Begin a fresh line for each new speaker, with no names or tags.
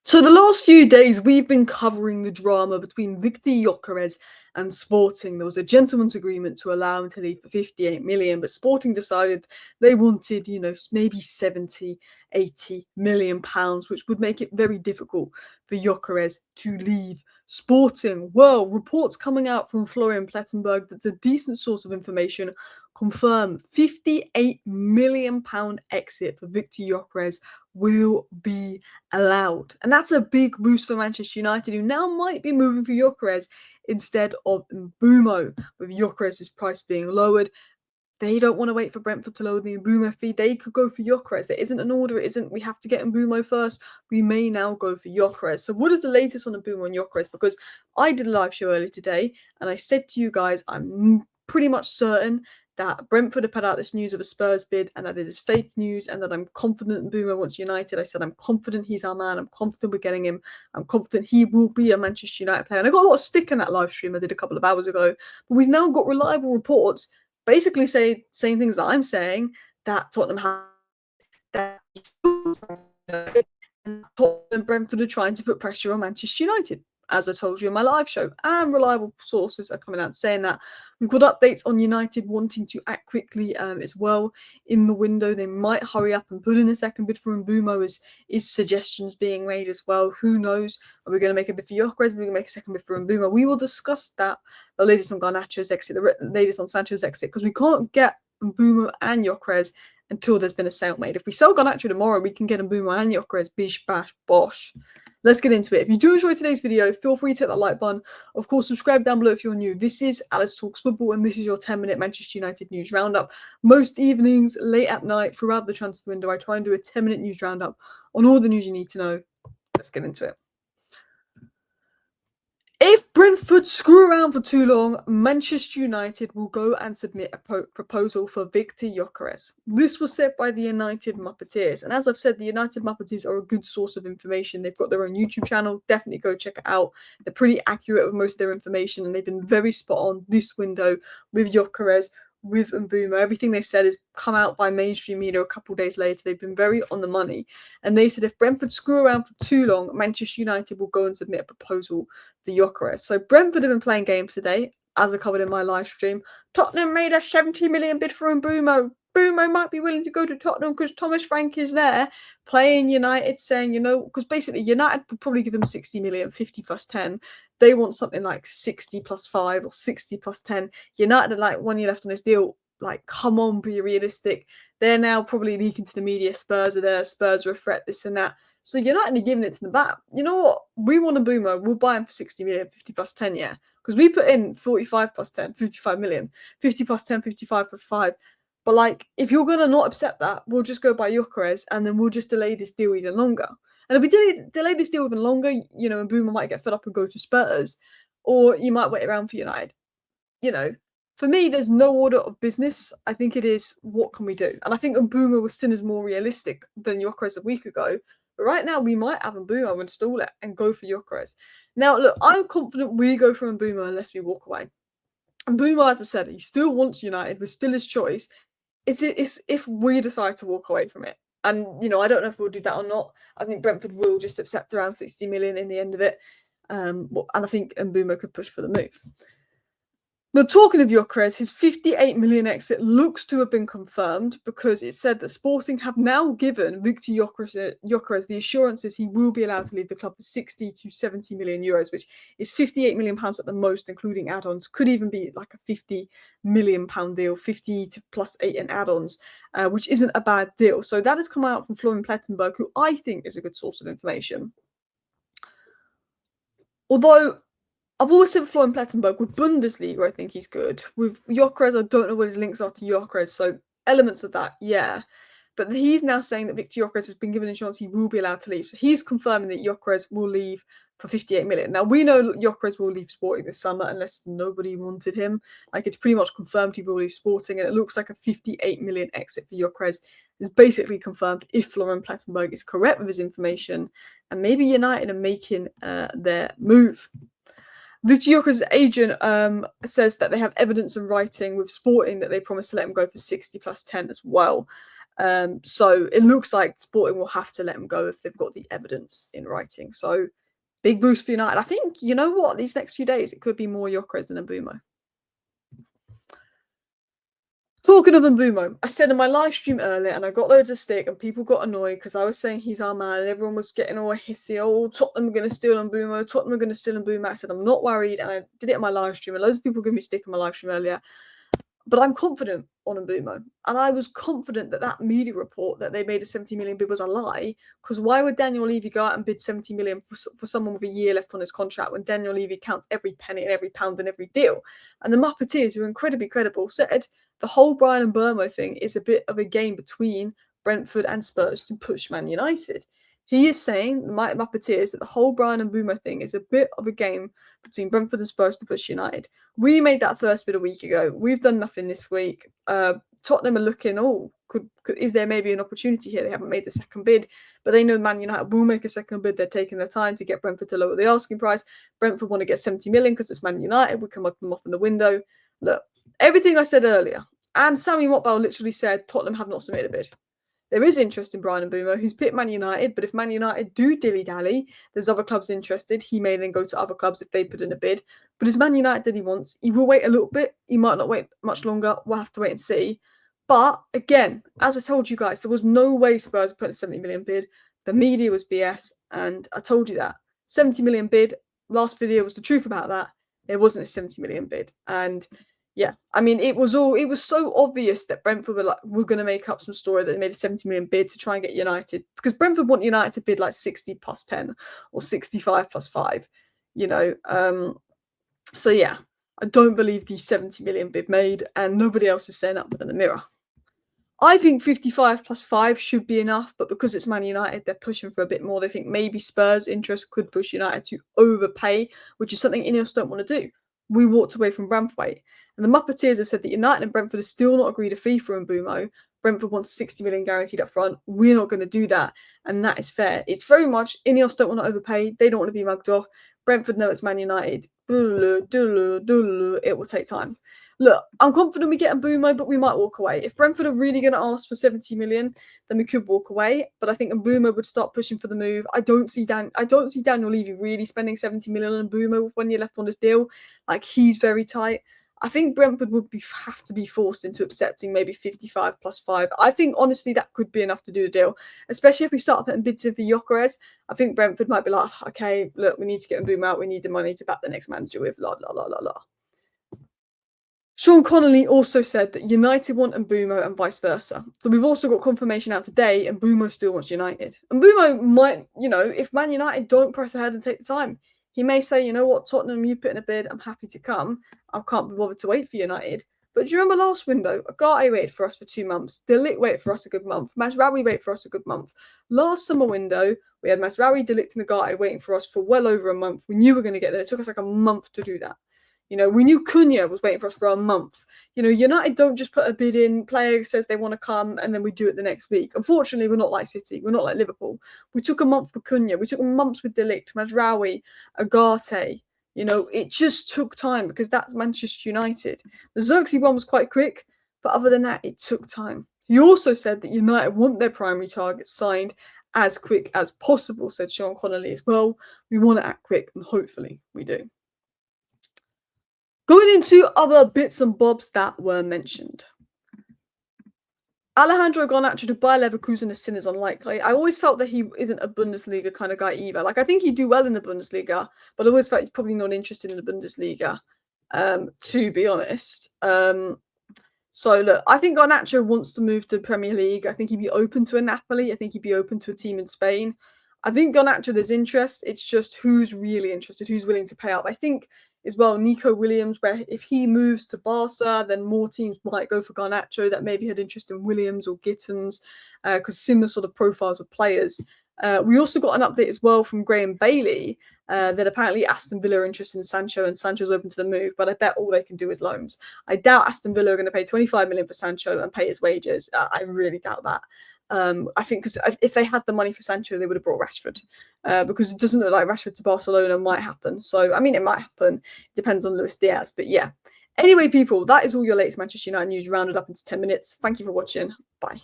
So the last few days, we've been covering the drama between Victor Gyokeres and Sporting. There was a gentleman's agreement to allow him to leave for 58 million, but Sporting decided they wanted, maybe 70, 80 million pounds, which would make it very difficult for Gyokeres to leave Sporting. Well, reports coming out from Florian Plettenberg, that's a decent source of information, confirm 58 million pound exit for Victor Gyokeres will be allowed. And that's a big boost for Manchester United, who now might be moving for Gyokeres instead of Mbeumo. With Gyokeres' price being lowered, they don't want to wait for Brentford to lower the Mbeumo fee. They could go for Gyokeres. There isn't an order. It isn't, we have to get Mbeumo first. We may now go for Gyokeres. So what is the latest on Mbeumo and Gyokeres? Because I did a live show earlier today, and I said to you guys, I'm pretty much certain that Brentford have put out this news of a Spurs bid and that it is fake news, and that I'm confident Mbeumo wants United. I said I'm confident he's our man. I'm confident we're getting him. I'm confident he will be a Manchester United player. And I got a lot of stick in that live stream I did a couple of hours ago. But we've now got reliable reports basically saying things that I'm saying, that Tottenham have that and Tottenham and Brentford are trying to put pressure on Manchester United, as I told you in my live show. And reliable sources are coming out saying that. We've got updates on United wanting to act quickly as well in the window. They might hurry up and put in a second bid for Mbeumo, is suggestions being made as well. Who knows? Are we going to make a bid for Gyokeres? Are we going to make a second bid for Mbeumo? We will discuss that, the latest on Garnacho's exit, the latest on Sancho's exit, because we can't get Mbeumo and Gyokeres until there's been a sale made. If we sell Garnacho tomorrow, we can get Mbeumo and Gyokeres, bish, bash, bosh. Let's get into it. If you do enjoy today's video, feel free to hit that like button. Of course, subscribe down below if you're new. This is Alice Talks Football, and this is your 10-minute Manchester United news roundup. Most evenings, late at night, throughout the transfer window, I try and do a 10-minute news roundup on all the news you need to know. Let's get into it. If Brentford screw around for too long, Manchester United will go and submit a proposal for Victor Gyokeres. This was said by the United Muppeteers. And as I've said, the United Muppeteers are a good source of information. They've got their own YouTube channel. Definitely go check it out. They're pretty accurate with most of their information, and they've been very spot on this window with Gyokeres, with Mbeumo. Everything they've said has come out by mainstream media a couple of days later. They've been very on the money. And they said if Brentford screw around for too long, Manchester United will go and submit a proposal for Gyokeres. So Brentford have been playing games today, as I covered in my live stream. Tottenham made a 70 million bid for Mbeumo. Mbeumo might be willing to go to Tottenham because Thomas Frank is there playing United, saying, because basically United would probably give them 60 million, 50 plus 10. They want something like 60 plus 5 or 60 plus 10. United are like 1 year left on this deal. Like, come on, be realistic. They're now probably leaking to the media. Spurs are there. Spurs are a threat, this and that. So United are giving it to the bat. You know what? We want a Mbeumo. We'll buy him for 60 million, 50 plus 10, yeah. Because we put in 45 plus 10, 55 million. 50 plus 10, 55 plus 5. But, like, if you're going to not accept that, we'll just go buy Gyokeres and then we'll just delay this deal even longer. And if we delay this deal even longer, Mbeumo might get fed up and go to Spurs. Or you might wait around for United. For me, there's no order of business. I think it is, what can we do? And I think Mbeumo was seen as more realistic than Gyokeres a week ago. But right now, we might have Mbeumo install it and go for Gyokeres. Now, look, I'm confident we go for Mbeumo unless we walk away. Mbeumo, as I said, he still wants United. We're still his choice. It's if we decide to walk away from it. And, I don't know if we'll do that or not. I think Brentford will just accept around 60 million in the end of it. And I think Mbeumo could push for the move. Now, talking of Gyokeres, his 58 million exit looks to have been confirmed because it said that Sporting have now given Victor Gyokeres the assurances he will be allowed to leave the club for 60 to 70 million euros, which is 58 million pounds at the most, including add-ons. Could even be like a 50 million pound deal, 50 to plus 8 in add-ons, which isn't a bad deal. So that has come out from Florian Plettenberg, who I think is a good source of information. Although I've always said Florian Plettenberg, with Bundesliga, I think he's good. With Gyokeres, I don't know what his links are to Gyokeres, so elements of that, yeah. But he's now saying that Victor Gyokeres has been given insurance he will be allowed to leave. So he's confirming that Gyokeres will leave for 58 million. Now, we know Gyokeres will leave Sporting this summer unless nobody wanted him. Like, it's pretty much confirmed he will leave Sporting, and it looks like a 58 million exit for Gyokeres is basically confirmed if Florian Plettenberg is correct with his information, and maybe United are making their move. Victor Gyokeres' agent says that they have evidence in writing with Sporting that they promised to let him go for 60 plus 10 as well. So it looks like Sporting will have to let him go if they've got the evidence in writing. So big boost for United. I think, you know what, these next few days, it could be more Gyokeres than Mbeumo. Talking of Mbeumo, I said in my live stream earlier, and I got loads of stick, and people got annoyed because I was saying he's our man, and everyone was getting all hissy. Oh, Tottenham are going to steal Mbeumo. Tottenham are going to steal Mbeumo. I said I'm not worried, and I did it in my live stream, and loads of people gave me stick in my live stream earlier. But I'm confident on Mbeumo, and I was confident that that media report that they made a 70 million bid was a lie. Because why would Daniel Levy go out and bid 70 million for someone with a year left on his contract when Daniel Levy counts every penny and every pound and every deal? And the Muppeteers, who are incredibly credible, said the whole Brian Mbeumo thing is a bit of a game between Brentford and Spurs to push Man United. He is saying, the Muppeteers, that the whole Brian Mbeumo thing is a bit of a game between Brentford and Spurs to push United. We made that first bid a week ago. We've done nothing this week. Tottenham are looking, is there maybe an opportunity here? They haven't made the second bid, but they know Man United will make a second bid. They're taking their time to get Brentford to lower the asking price. Brentford want to get 70 million because it's Man United. We can lock them off in the window. Look, everything I said earlier, and Sammy Motbell literally said Tottenham have not submitted a bid. There is interest in Brian Mbeumo. He's picked Man United, but if Man United do dilly-dally, there's other clubs interested. He may then go to other clubs if they put in a bid. But it's Man United that he wants. He will wait a little bit. He might not wait much longer. We'll have to wait and see. But again, as I told you guys, there was no way Spurs put a 70 million bid. The media was BS, and I told you that. 70 million bid. Last video was the truth about that. There wasn't a 70 million bid. And yeah, I mean, it was so obvious that Brentford were like, we're going to make up some story that they made a 70 million bid to try and get United, because Brentford want United to bid like 60 plus 10 or 65 plus 5, you know. So yeah, I don't believe the 70 million bid made, and nobody else is saying that within the mirror. I think 55 plus 5 should be enough, but because it's Man United, they're pushing for a bit more. They think maybe Spurs' interest could push United to overpay, which is something Ineos don't want to do. We walked away from Braithwaite. And the Muppeteers have said that United and Brentford have still not agreed a fee for Mbeumo. Brentford wants 60 million guaranteed up front. We're not going to do that. And that is fair. It's very much Ineos don't want to overpay. They don't want to be mugged off. Brentford know it's Man United. It will take time. Look, I'm confident we get Mbeumo, but we might walk away. If Brentford are really going to ask for 70 million, then we could walk away. But I think Mbeumo would start pushing for the move. I don't see Daniel Levy really spending 70 million on Mbeumo with 1 year left on his deal. Like, he's very tight. I think Brentford would have to be forced into accepting maybe 55 plus 5. I think, honestly, that could be enough to do the deal, especially if we start putting bids in for Gyokeres. I think Brentford might be like, okay, look, we need to get Mbeumo out. We need the money to back the next manager with, la, la, la, la, la. Sean Connolly also said that United want Mbeumo and vice versa. So we've also got confirmation out today, and Mbeumo still wants United. Mbeumo might, if Man United don't press ahead and take the time, he may say, you know what, Tottenham, you put in a bid, I'm happy to come. I can't be bothered to wait for United. But do you remember last window? Agate waited for us for 2 months. De Ligt waited for us a good month. Mazraoui waited for us a good month. Last summer window, we had Mazraoui, De Ligt and Agate waiting for us for well over a month. We knew we were going to get there. It took us like a month to do that. We knew Cunha was waiting for us for a month. United don't just put a bid in, player says they want to come, and then we do it the next week. Unfortunately, we're not like City. We're not like Liverpool. We took a month for Cunha. We took months with De Ligt, Mazraoui, Agate. It just took time because that's Manchester United. The Xerxes one was quite quick, but other than that, it took time. He also said that United want their primary targets signed as quick as possible, said Sean Connolly as well. We want to act quick, and hopefully we do. Going into other bits and bobs that were mentioned. Alejandro Garnacho to Bayer Leverkusen is seen as unlikely. I always felt that he isn't a Bundesliga kind of guy either. Like, I think he'd do well in the Bundesliga, but I always felt he's probably not interested in the Bundesliga, to be honest. So, look, I think Garnacho wants to move to the Premier League. I think he'd be open to a Napoli. I think he'd be open to a team in Spain. I think Garnacho, there's interest. It's just who's really interested, who's willing to pay up. I think as well, Nico Williams, where if he moves to Barca, then more teams might go for Garnacho that maybe had interest in Williams or Gittins, because similar sort of profiles of players. We also got an update as well from Graham Bailey that apparently Aston Villa are interested in Sancho and Sancho's open to the move, but I bet all they can do is loans. I doubt Aston Villa are going to pay 25 million for Sancho and pay his wages. I really doubt that. I think because if they had the money for Sancho, they would have brought Rashford, because it doesn't look like Rashford to Barcelona might happen. So, I mean, it might happen. It depends on Luis Diaz. But yeah. Anyway, people, that is all your latest Manchester United news rounded up into 10 minutes. Thank you for watching. Bye.